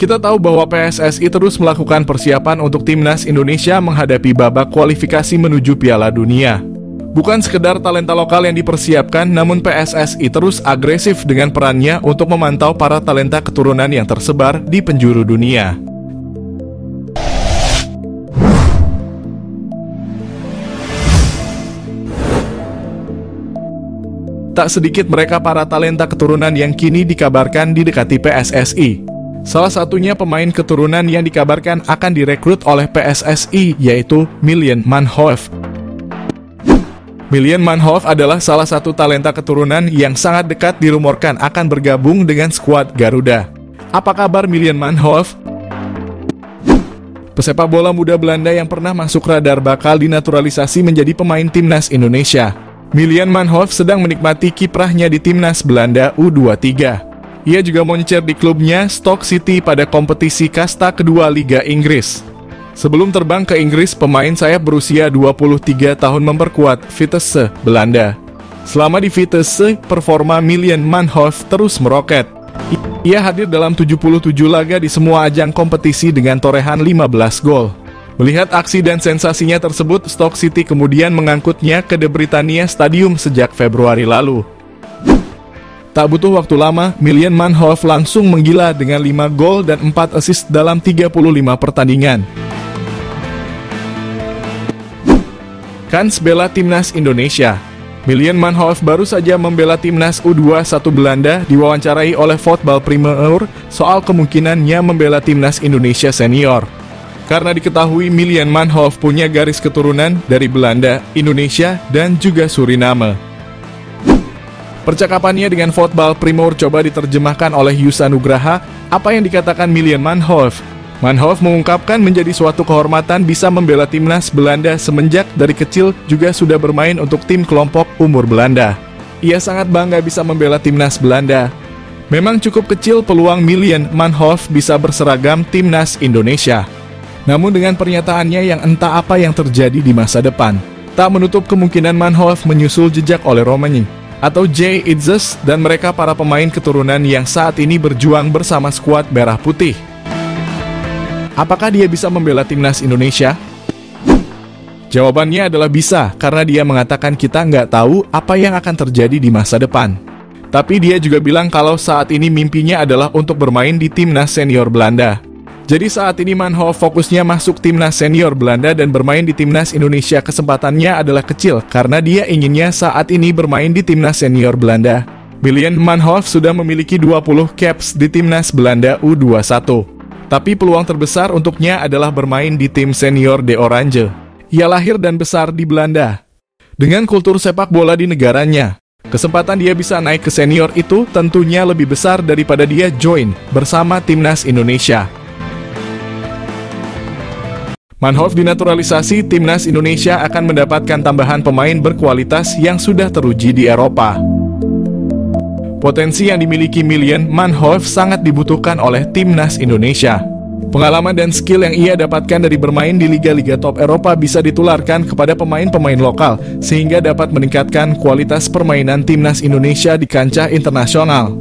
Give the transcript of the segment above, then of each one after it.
Kita tahu bahwa PSSI terus melakukan persiapan untuk timnas Indonesia menghadapi babak kualifikasi menuju Piala Dunia. Bukan sekedar talenta lokal yang dipersiapkan, namun PSSI terus agresif dengan perannya untuk memantau para talenta keturunan yang tersebar di penjuru dunia. Tak sedikit mereka para talenta keturunan yang kini dikabarkan didekati PSSI. Salah satunya pemain keturunan yang dikabarkan akan direkrut oleh PSSI, yaitu Miljan Manhoef. Miljan Manhoef adalah salah satu talenta keturunan yang sangat dekat dirumorkan akan bergabung dengan skuad Garuda. Apa kabar Miljan Manhoef? Pesepak bola muda Belanda yang pernah masuk radar bakal dinaturalisasi menjadi pemain timnas Indonesia. Miljan Manhoef sedang menikmati kiprahnya di timnas Belanda U23. Ia juga moncer di klubnya Stoke City pada kompetisi kasta kedua Liga Inggris. Sebelum terbang ke Inggris, pemain sayap berusia 23 tahun memperkuat Vitesse, Belanda. Selama di Vitesse, performa Miljan Manhoef terus meroket. Ia hadir dalam 77 laga di semua ajang kompetisi dengan torehan 15 gol. Melihat aksi dan sensasinya tersebut, Stoke City kemudian mengangkutnya ke The Britannia Stadium sejak Februari lalu. Tak butuh waktu lama, Miljan Manhoef langsung menggila dengan 5 gol dan 4 assist dalam 35 pertandingan. Kans bela timnas Indonesia. Miljan Manhoef baru saja membela timnas U21 Belanda diwawancarai oleh Voetbal Primeur soal kemungkinannya membela timnas Indonesia senior. Karena diketahui Miljan Manhoef punya garis keturunan dari Belanda, Indonesia, dan juga Suriname. Percakapannya dengan Voetbal Primeur coba diterjemahkan oleh Yusa Nugraha. Apa yang dikatakan Miljan Manhoef? Manhoef mengungkapkan menjadi suatu kehormatan bisa membela timnas Belanda semenjak dari kecil juga sudah bermain untuk tim kelompok umur Belanda. Ia sangat bangga bisa membela timnas Belanda. Memang cukup kecil peluang Miljan Manhoef bisa berseragam timnas Indonesia. Namun dengan pernyataannya yang entah apa yang terjadi di masa depan, tak menutup kemungkinan Manhoef menyusul jejak oleh Romani atau Jay Itzes dan mereka para pemain keturunan yang saat ini berjuang bersama skuad Merah Putih. Apakah dia bisa membela timnas Indonesia? Jawabannya adalah bisa, karena dia mengatakan kita nggak tahu apa yang akan terjadi di masa depan. Tapi dia juga bilang kalau saat ini mimpinya adalah untuk bermain di timnas senior Belanda. Jadi saat ini Manhoef fokusnya masuk timnas senior Belanda dan bermain di timnas Indonesia. Kesempatannya adalah kecil karena dia inginnya saat ini bermain di timnas senior Belanda. Miljan Manhoef sudah memiliki 20 caps di timnas Belanda U21. Tapi peluang terbesar untuknya adalah bermain di tim senior De Oranje. Ia lahir dan besar di Belanda. Dengan kultur sepak bola di negaranya, kesempatan dia bisa naik ke senior itu tentunya lebih besar daripada dia join bersama timnas Indonesia. Manhoef dinaturalisasi, timnas Indonesia akan mendapatkan tambahan pemain berkualitas yang sudah teruji di Eropa. Potensi yang dimiliki Miljan Manhoef sangat dibutuhkan oleh timnas Indonesia. Pengalaman dan skill yang ia dapatkan dari bermain di liga-liga top Eropa bisa ditularkan kepada pemain-pemain lokal, sehingga dapat meningkatkan kualitas permainan timnas Indonesia di kancah internasional.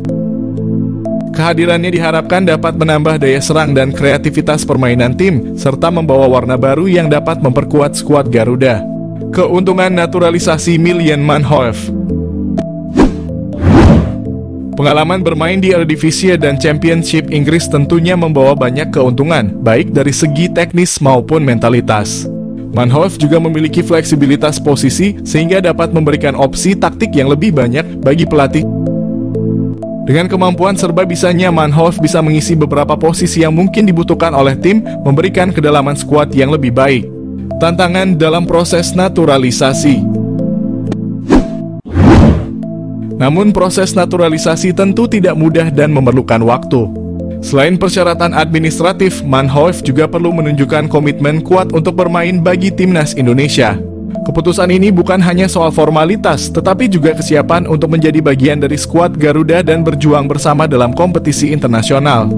Kehadirannya diharapkan dapat menambah daya serang dan kreativitas permainan tim, serta membawa warna baru yang dapat memperkuat skuad Garuda. Keuntungan naturalisasi Miljan Manhoef. Pengalaman bermain di Eredivisie dan Championship Inggris tentunya membawa banyak keuntungan, baik dari segi teknis maupun mentalitas. Manhoef juga memiliki fleksibilitas posisi, sehingga dapat memberikan opsi taktik yang lebih banyak bagi pelatih. Dengan kemampuan serba bisanya, Manhoef bisa mengisi beberapa posisi yang mungkin dibutuhkan oleh tim, memberikan kedalaman skuad yang lebih baik. Tantangan dalam proses naturalisasi. Namun proses naturalisasi tentu tidak mudah dan memerlukan waktu. Selain persyaratan administratif, Manhoef juga perlu menunjukkan komitmen kuat untuk bermain bagi timnas Indonesia. Keputusan ini bukan hanya soal formalitas, tetapi juga kesiapan untuk menjadi bagian dari skuad Garuda dan berjuang bersama dalam kompetisi internasional.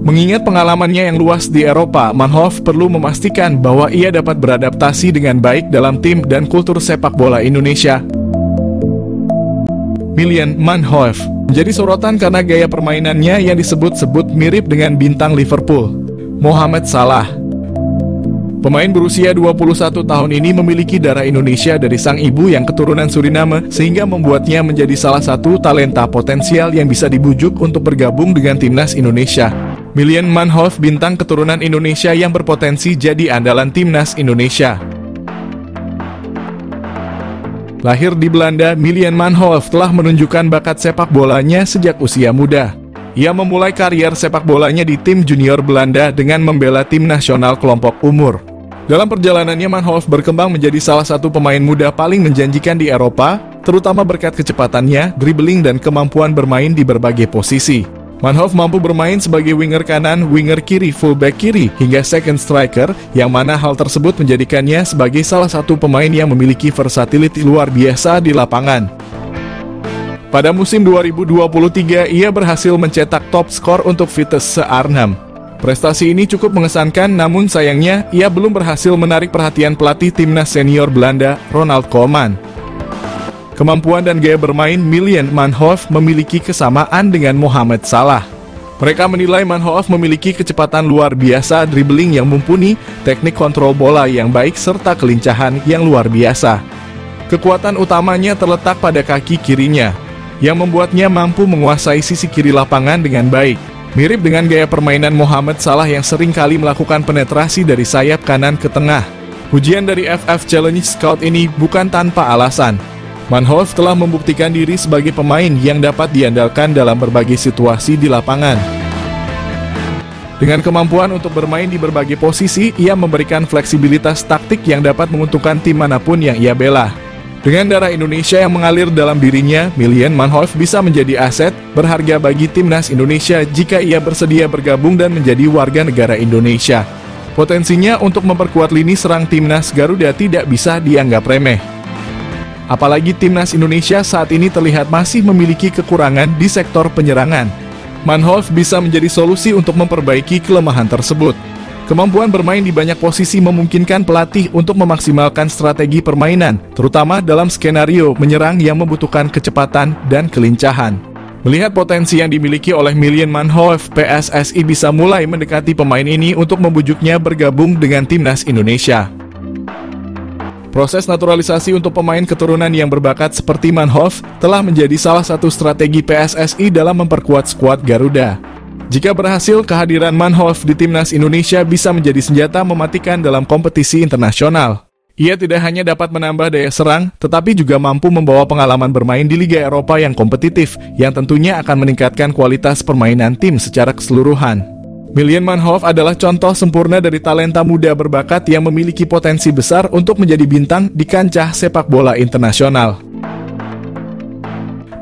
Mengingat pengalamannya yang luas di Eropa, Manhoef perlu memastikan bahwa ia dapat beradaptasi dengan baik dalam tim dan kultur sepak bola Indonesia. Milian Manhoef menjadi sorotan karena gaya permainannya yang disebut-sebut mirip dengan bintang Liverpool, Mohamed Salah. Pemain berusia 21 tahun ini memiliki darah Indonesia dari sang ibu yang keturunan Suriname, sehingga membuatnya menjadi salah satu talenta potensial yang bisa dibujuk untuk bergabung dengan timnas Indonesia. Milian Manhoef, bintang keturunan Indonesia yang berpotensi jadi andalan timnas Indonesia. Lahir di Belanda, Milian Manhoef telah menunjukkan bakat sepak bolanya sejak usia muda. Ia memulai karier sepak bolanya di tim junior Belanda dengan membela tim nasional kelompok umur. Dalam perjalanannya, Manhoef berkembang menjadi salah satu pemain muda paling menjanjikan di Eropa, terutama berkat kecepatannya, dribbling, dan kemampuan bermain di berbagai posisi. Manhoef mampu bermain sebagai winger kanan, winger kiri, fullback kiri, hingga second striker, yang mana hal tersebut menjadikannya sebagai salah satu pemain yang memiliki versatility luar biasa di lapangan. Pada musim 2023, ia berhasil mencetak top skor untuk Vitesse Arnhem. Prestasi ini cukup mengesankan, namun sayangnya ia belum berhasil menarik perhatian pelatih timnas senior Belanda, Ronald Koeman. Kemampuan dan gaya bermain Milian Manhoef memiliki kesamaan dengan Mohamed Salah. Mereka menilai Manhoef memiliki kecepatan luar biasa, dribbling yang mumpuni, teknik kontrol bola yang baik, serta kelincahan yang luar biasa. Kekuatan utamanya terletak pada kaki kirinya, yang membuatnya mampu menguasai sisi kiri lapangan dengan baik. Mirip dengan gaya permainan Mohamed Salah yang sering kali melakukan penetrasi dari sayap kanan ke tengah. Ujian dari FF Challenge Scout ini bukan tanpa alasan. Manhoef telah membuktikan diri sebagai pemain yang dapat diandalkan dalam berbagai situasi di lapangan. Dengan kemampuan untuk bermain di berbagai posisi, ia memberikan fleksibilitas taktik yang dapat menguntungkan tim manapun yang ia bela. Dengan darah Indonesia yang mengalir dalam dirinya, Milian Manhoef bisa menjadi aset berharga bagi timnas Indonesia jika ia bersedia bergabung dan menjadi warga negara Indonesia. Potensinya untuk memperkuat lini serang timnas Garuda tidak bisa dianggap remeh. Apalagi timnas Indonesia saat ini terlihat masih memiliki kekurangan di sektor penyerangan. Manhoef bisa menjadi solusi untuk memperbaiki kelemahan tersebut. Kemampuan bermain di banyak posisi memungkinkan pelatih untuk memaksimalkan strategi permainan, terutama dalam skenario menyerang yang membutuhkan kecepatan dan kelincahan. Melihat potensi yang dimiliki oleh Milian Manhoef, PSSI bisa mulai mendekati pemain ini untuk membujuknya bergabung dengan timnas Indonesia. Proses naturalisasi untuk pemain keturunan yang berbakat seperti Manhoef telah menjadi salah satu strategi PSSI dalam memperkuat skuad Garuda. Jika berhasil, kehadiran Manhoef di timnas Indonesia bisa menjadi senjata mematikan dalam kompetisi internasional. Ia tidak hanya dapat menambah daya serang, tetapi juga mampu membawa pengalaman bermain di Liga Eropa yang kompetitif, yang tentunya akan meningkatkan kualitas permainan tim secara keseluruhan. Milian Manhoef adalah contoh sempurna dari talenta muda berbakat yang memiliki potensi besar untuk menjadi bintang di kancah sepak bola internasional.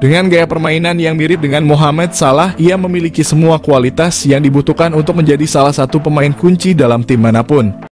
Dengan gaya permainan yang mirip dengan Mohamed Salah, ia memiliki semua kualitas yang dibutuhkan untuk menjadi salah satu pemain kunci dalam tim manapun.